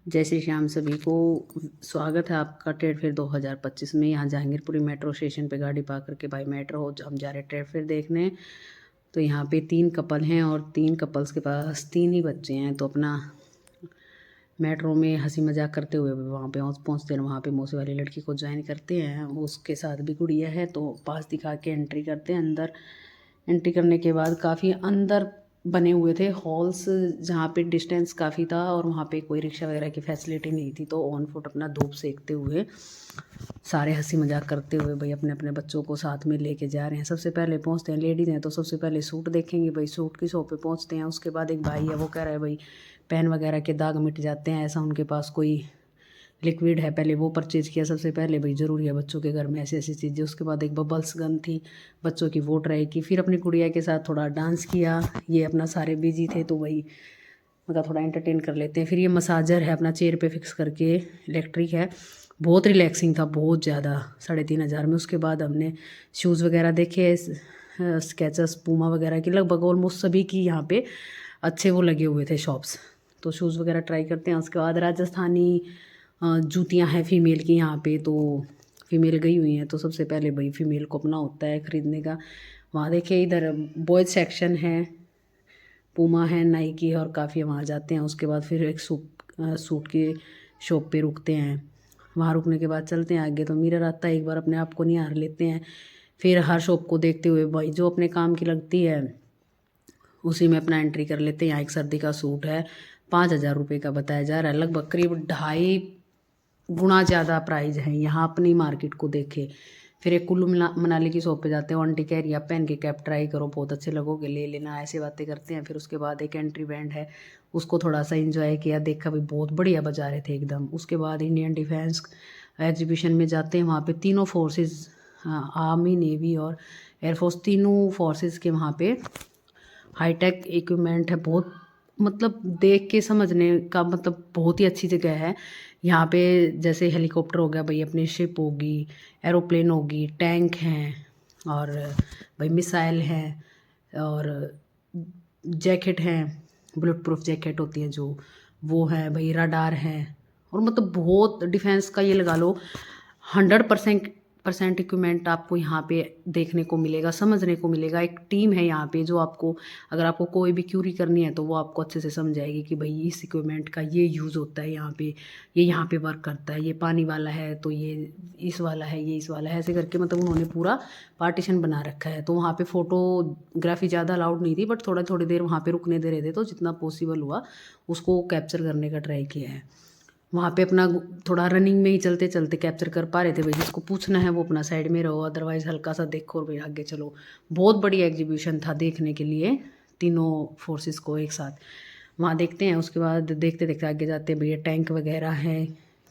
जय श्री श्याम सभी को। स्वागत है आपका ट्रेड फेयर 2025 में। यहाँ जहांगीरपुरी मेट्रो स्टेशन पे गाड़ी पार्क करके भाई मेट्रो हम जा रहे हैं ट्रेड फेयर देखने। तो यहाँ पे 3 कपल हैं और 3 कपल्स के पास 3 ही बच्चे हैं। तो अपना मेट्रो में हंसी मजाक करते हुए वहाँ पे पहुँचते हैं। वहाँ पे मौसी वाली लड़की को ज्वाइन करते हैं, उसके साथ भी गुड़िया है। तो पास दिखा के एंट्री करते हैं अंदर। एंट्री करने के बाद काफ़ी अंदर बने हुए थे हॉल्स, जहाँ पे डिस्टेंस काफ़ी था और वहाँ पे कोई रिक्शा वगैरह की फैसिलिटी नहीं थी। तो ऑन फुट अपना धूप सेकते हुए सारे हंसी मजाक करते हुए भाई अपने अपने बच्चों को साथ में लेके जा रहे हैं। सबसे पहले पहुँचते हैं, लेडीज़ हैं तो सबसे पहले सूट देखेंगे भाई, सूट की शॉप पे पहुँचते हैं। उसके बाद एक भाई है, वो कह रहा है भाई पेन वगैरह के दाग मिट जाते हैं, ऐसा उनके पास कोई लिक्विड है, पहले वो परचेज़ किया सबसे पहले भाई, ज़रूरी है बच्चों के घर में ऐसी ऐसी चीज़ें। उसके बाद एक बबल्स गन थी बच्चों की, वो ट्राई की। फिर अपनी गुड़िया के साथ थोड़ा डांस किया। ये अपना सारे बिजी थे तो वही मतलब थोड़ा एंटरटेन कर लेते हैं। फिर ये मसाजर है अपना चेयर पे फिक्स करके, इलेक्ट्रिक है, बहुत रिलैक्सिंग था, बहुत ज़्यादा, 3,500 में। उसके बाद हमने शूज़ वगैरह देखे, स्केचर्स पूमा वगैरह की, लगभग ऑलमोस्ट सभी की यहाँ पे अच्छे वो लगे हुए थे शॉप्स। तो शूज़ वगैरह ट्राई करते हैं। उसके बाद राजस्थानी जूतियाँ हैं फीमेल की यहाँ पे। तो फीमेल गई हुई हैं तो सबसे पहले भाई फीमेल को अपना होता है ख़रीदने का। वहाँ देखिए इधर बॉयज़ सेक्शन है, पूमा है, नाइकी है और काफ़ी वहाँ जाते हैं। उसके बाद फिर एक सूट के शॉप पे रुकते हैं। वहाँ रुकने के बाद चलते हैं आगे तो मिरर आता है, एक बार अपने आप को निहार लेते हैं। फिर हर शॉप को देखते हुए भाई जो अपने काम की लगती है उसी में अपना एंट्री कर लेते हैं। यहाँ एक सर्दी का सूट है, 5,000 रुपये का बताया जा रहा है, लगभग करीब 2.5 गुना ज़्यादा प्राइस है यहाँ अपनी मार्केट को देखे। फिर एक कुल्लू मनाली की शॉप पे जाते हैं, आंटी कह रही है आप पहन के कैप ट्राई करो, बहुत अच्छे लगोगे, ले लेना, ऐसे बातें करते हैं। फिर उसके बाद एक एंट्री बैंड है, उसको थोड़ा सा इंजॉय किया, देखा भाई बहुत बढ़िया बजा रहे थे एकदम। उसके बाद इंडियन डिफेंस एग्जीबिशन में जाते हैं, वहाँ पे तीनों फोर्सेस, आर्मी, नेवी और एयरफोर्स, तीनों फोर्सेस के वहाँ पे हाईटेक इक्विपमेंट है। बहुत मतलब देख के समझने का मतलब बहुत ही अच्छी जगह है यहाँ पे। जैसे हेलीकॉप्टर हो गया भाई, अपनी शिप होगी, एरोप्लेन होगी, टैंक हैं और भाई मिसाइल हैं और जैकेट हैं, बुलेट प्रूफ जैकेट होती है जो, वो है भाई, रडार है। और मतलब बहुत डिफेंस का ये लगा लो 100% इक्विपमेंट आपको यहाँ पे देखने को मिलेगा, समझने को मिलेगा। एक टीम है यहाँ पे जो आपको, अगर आपको कोई भी क्यूरी करनी है तो वो आपको अच्छे से समझाएगी कि भाई इस इक्विपमेंट का ये यूज़ होता है यहाँ पे, ये यहाँ पे वर्क करता है, ये पानी वाला है तो ये इस वाला है, ये इस वाला है, ऐसे करके मतलब उन्होंने पूरा पार्टीशन बना रखा है। तो वहाँ पे फ़ोटोग्राफी ज़्यादा अलाउड नहीं थी, बट थोड़ा थोड़ी देर वहाँ पे रुकने दे रहे थे, तो जितना पॉसिबल हुआ उसको कैप्चर करने का ट्राई किया है। वहाँ पे अपना थोड़ा रनिंग में ही चलते चलते कैप्चर कर पा रहे थे भाई, जिसको पूछना है वो अपना साइड में रहो, अदरवाइज़ हल्का सा देखो और भाई आगे चलो। बहुत बड़ी एग्जीबिशन था देखने के लिए, तीनों फोर्सेस को एक साथ वहाँ देखते हैं। उसके बाद देखते देखते आगे जाते हैं, भैया टैंक वगैरह है,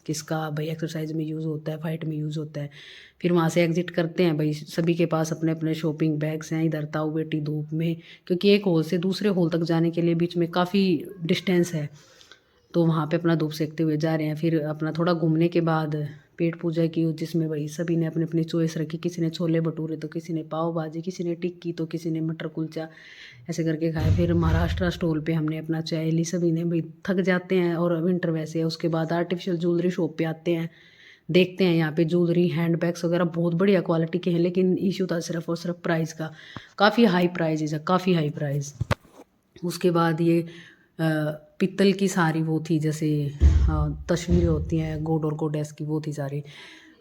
किसका भाई एक्सरसाइज में यूज़ होता है, फाइट में यूज़ होता है। फिर वहाँ से एग्जिट करते हैं भाई, सभी के पास अपने अपने शॉपिंग बैग्स हैं। इधर ताऊ बेटी धूप में, क्योंकि एक हॉल से दूसरे हॉल तक जाने के लिए बीच में काफ़ी डिस्टेंस है, तो वहाँ पे अपना धूप सेकते हुए जा रहे हैं। फिर अपना थोड़ा घूमने के बाद पेट पूजा की, जिसमें भाई सभी ने अपनी अपनी चॉइस रखी, किसी ने छोले भटूरे तो किसी ने पाव भाजी, किसी ने टिक्की तो किसी ने मटर कुलचा, ऐसे करके खाए। फिर महाराष्ट्र स्टॉल पे हमने अपना चाय ली, सभी ने भाई थक जाते हैं और विंटर वैसे है। उसके बाद आर्टिफिशियल ज्वेलरी शॉप पे आते हैं, देखते हैं यहाँ पे ज्वेलरी हैंड बैग्स वगैरह बहुत बढ़िया क्वालिटी के हैं, लेकिन इशू था सिर्फ और सिर्फ प्राइस का, काफ़ी हाई प्राइस है, काफ़ी हाई प्राइस। उसके बाद ये पित्तल की सारी वो थी, जैसे तस्वीरें होती हैं गॉड और गॉडेस की, वो थी सारी।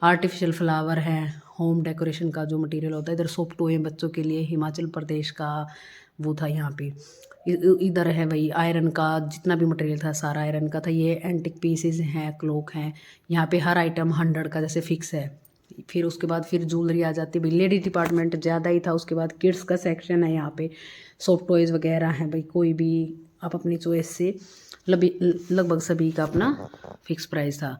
आर्टिफिशियल फ्लावर है, होम डेकोरेशन का जो मटेरियल होता है। इधर सॉफ्ट टॉय बच्चों के लिए हिमाचल प्रदेश का वो था यहाँ पे। इधर है भाई आयरन का, जितना भी मटेरियल था सारा आयरन का था। ये एंटिक पीसेज हैं, क्लॉक हैं, यहाँ पे हर आइटम 100 का जैसे फिक्स है। फिर उसके बाद फिर ज्वेलरी आ जाती है भाई, लेडी डिपार्टमेंट ज़्यादा ही था। उसके बाद किड्स का सेक्शन है, यहाँ पे सॉफ्ट टॉयज़ वगैरह हैं भाई, कोई भी आप अपनी चॉइस से, लगभग सभी का अपना फिक्स प्राइस था।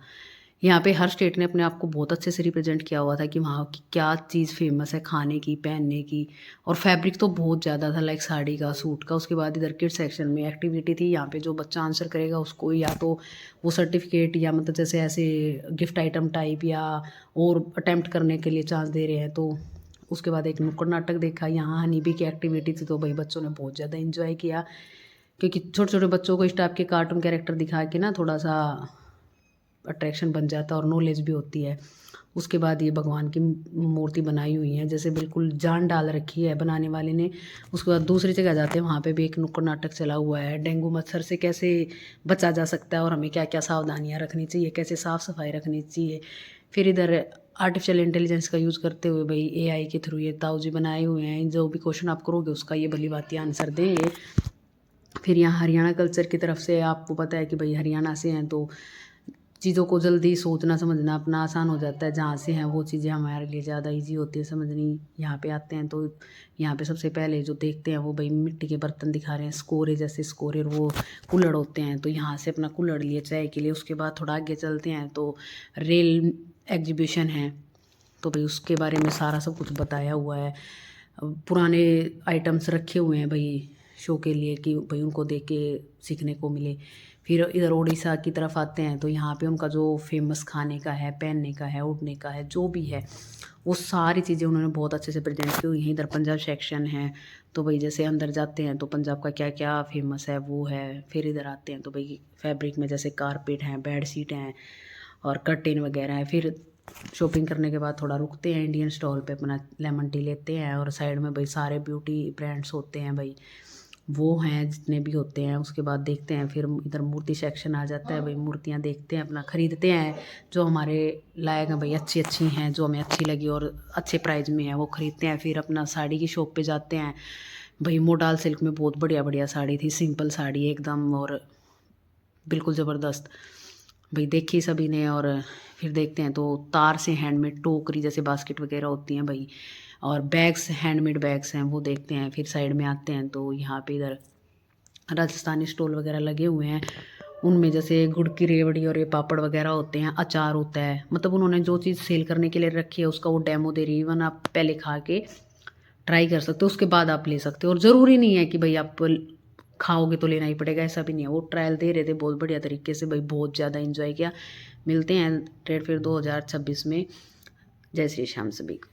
यहाँ पे हर स्टेट ने अपने आप को बहुत अच्छे से रिप्रेजेंट किया हुआ था कि वहाँ की क्या चीज़ फेमस है खाने की, पहनने की। और फैब्रिक तो बहुत ज़्यादा था, लाइक साड़ी का, सूट का। उसके बाद इधर किड सेक्शन में एक्टिविटी थी, यहाँ पे जो बच्चा आंसर करेगा उसको या तो वो सर्टिफिकेट या मतलब जैसे ऐसे गिफ्ट आइटम टाइप या और अटैम्प्ट करने के लिए चांस दे रहे हैं। तो उसके बाद एक नुक्कड़ नाटक देखा, यहाँ हनीबी की एक्टिविटी थी, तो भाई बच्चों ने बहुत ज़्यादा इंजॉय किया। क्योंकि छोटे छोटे बच्चों को इस टाइप के कार्टून कैरेक्टर दिखा के ना थोड़ा सा अट्रैक्शन बन जाता है और नॉलेज भी होती है। उसके बाद ये भगवान की मूर्ति बनाई हुई है, जैसे बिल्कुल जान डाल रखी है बनाने वाले ने। उसके बाद दूसरी जगह जाते हैं, वहाँ पे भी एक नुक्कड़ नाटक चला हुआ है, डेंगू मच्छर से कैसे बचा जा सकता है और हमें क्या क्या सावधानियाँ रखनी चाहिए, कैसे साफ़ सफाई रखनी चाहिए। फिर इधर आर्टिफिशियल इंटेलिजेंस का यूज़ करते हुए भाई AI के थ्रू ये ताऊ जी बनाए हुए हैं, जो भी क्वेश्चन आप करोगे उसका ये भली बात आंसर देंगे। फिर यहाँ हरियाणा कल्चर की तरफ से आपको पता है कि भाई हरियाणा से हैं तो चीज़ों को जल्दी सोचना समझना अपना आसान हो जाता है। जहाँ से हैं वो चीज़ें हमारे लिए ज़्यादा इजी होती है समझनी। यहाँ पे आते हैं तो यहाँ पे सबसे पहले जो देखते हैं वो भाई मिट्टी के बर्तन दिखा रहे हैं, स्कोरे जैसे स्कोरे वो कुल्हड़ होते हैं, तो यहाँ से अपना कुल्हड़ लिए चाय के लिए। उसके बाद थोड़ा आगे चलते हैं तो रेल एग्जीबिशन है, तो भाई उसके बारे में सारा सब कुछ बताया हुआ है। पुराने आइटम्स रखे हुए हैं भाई शो के लिए कि भाई उनको देख के सीखने को मिले। फिर इधर उड़ीसा की तरफ आते हैं तो यहाँ पे उनका जो फेमस खाने का है, पहनने का है, उड़ने का है, जो भी है वो सारी चीज़ें उन्होंने बहुत अच्छे से प्रेजेंट की हुई हैं। इधर पंजाब सेक्शन है, तो भाई जैसे अंदर जाते हैं तो पंजाब का क्या क्या फेमस है वो है। फिर इधर आते हैं तो भाई फैब्रिक में जैसे कारपेट हैं, बेड शीट हैं और कर्टेन वगैरह है। फिर शॉपिंग करने के बाद थोड़ा रुकते हैं इंडियन स्टॉल पे, अपना लेमन टी लेते हैं और साइड में भाई सारे ब्यूटी ब्रांड्स होते हैं भाई, वो हैं जितने भी होते हैं। उसके बाद देखते हैं फिर इधर मूर्ति सेक्शन आ जाता है भाई, मूर्तियाँ देखते हैं, अपना ख़रीदते हैं जो हमारे लायक हैं भाई, अच्छी अच्छी हैं जो हमें अच्छी लगी और अच्छे प्राइस में है वो ख़रीदते हैं। फिर अपना साड़ी की शॉप पे जाते हैं भाई, मोडाल सिल्क में बहुत बढ़िया बढ़िया साड़ी थी, सिंपल साड़ी एकदम और बिल्कुल ज़बरदस्त भाई, देखी सभी ने। और फिर देखते हैं तो तार से हैंडमेड टोकरी जैसे बास्केट वगैरह होती हैं भाई, और बैग्स हैंडमेड बैग्स हैं वो देखते हैं। फिर साइड में आते हैं तो यहाँ पे इधर राजस्थानी स्टॉल वगैरह लगे हुए हैं, उनमें जैसे गुड़ की रेवड़ी और ये पापड़ वगैरह होते हैं, अचार होता है, मतलब उन्होंने जो चीज़ सेल करने के लिए रखी है उसका वो डेमो दे रही है। इवन आप पहले खा के ट्राई कर सकते हो, उसके बाद आप ले सकते हो। और ज़रूरी नहीं है कि भाई आप खाओगे तो लेना ही पड़ेगा, ऐसा भी नहीं है। वो ट्रायल दे रहे थे बहुत बढ़िया तरीके से भाई, बहुत ज़्यादा इन्जॉय किया। मिलते हैं ट्रेड फेयर 2026 में। जय श्री श्याम सभी को।